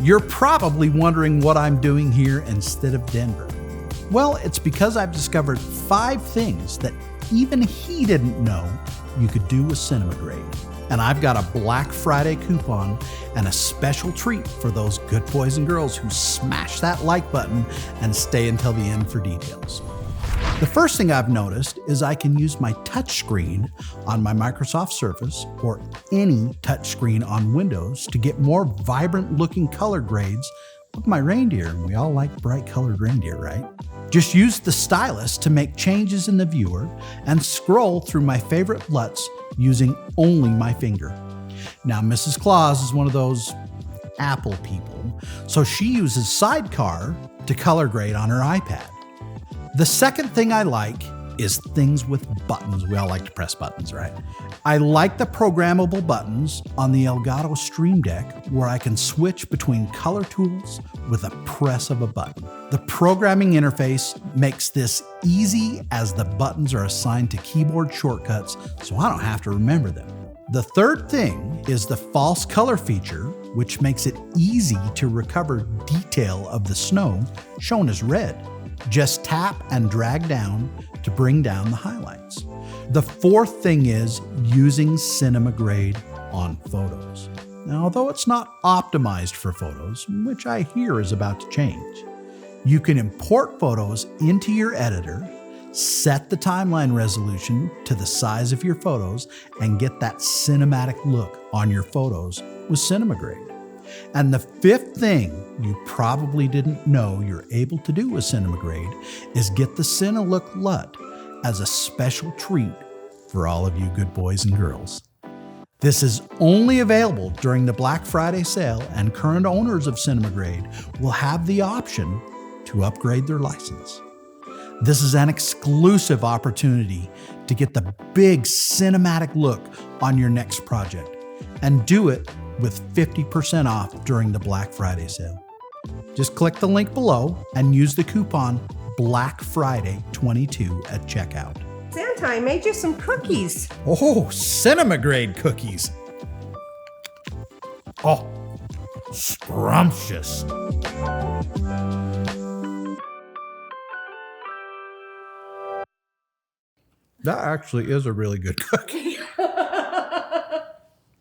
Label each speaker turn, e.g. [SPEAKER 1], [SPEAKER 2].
[SPEAKER 1] You're probably wondering what I'm doing here instead of Denver. Well, it's because I've discovered 5 things that even he didn't know you could do with CinemaGrade. And I've got a Black Friday coupon and a special treat for those good boys and girls who smash that like button and stay until the end for details. The first thing I've noticed is I can use my touchscreen on my Microsoft Surface or any touchscreen on Windows to get more vibrant looking color grades of my reindeer. And we all like bright colored reindeer, right? Just use the stylus to make changes in the viewer and scroll through my favorite LUTs using only my finger. Now, Mrs. Claus is one of those Apple people, so she uses Sidecar to color grade on her iPad. The second thing I like is things with buttons. We all like to press buttons, right? I like the programmable buttons on the Elgato Stream Deck where I can switch between color tools with a press of a button. The programming interface makes this easy as the buttons are assigned to keyboard shortcuts, so I don't have to remember them. The third thing is the false color feature, which makes it easy to recover detail of the snow shown as red. Just tap and drag down to bring down the highlights. The fourth thing is using CinemaGrade on photos. Now, although it's not optimized for photos, which I hear is about to change, you can import photos into your editor, set the timeline resolution to the size of your photos, and get that cinematic look on your photos with CinemaGrade. And the fifth thing you probably didn't know you're able to do with CinemaGrade is get the CineLook LUT as a special treat for all of you good boys and girls. This is only available during the Black Friday sale, and current owners of CinemaGrade will have the option to upgrade their license. This is an exclusive opportunity to get the big cinematic look on your next project, and do it with 50% off during the Black Friday sale. Just click the link below and use the coupon BLACKFRIDAY22 at checkout.
[SPEAKER 2] Santa, I made you some cookies.
[SPEAKER 1] Oh, CinemaGrade cookies. Oh, scrumptious. That actually is a really good cookie.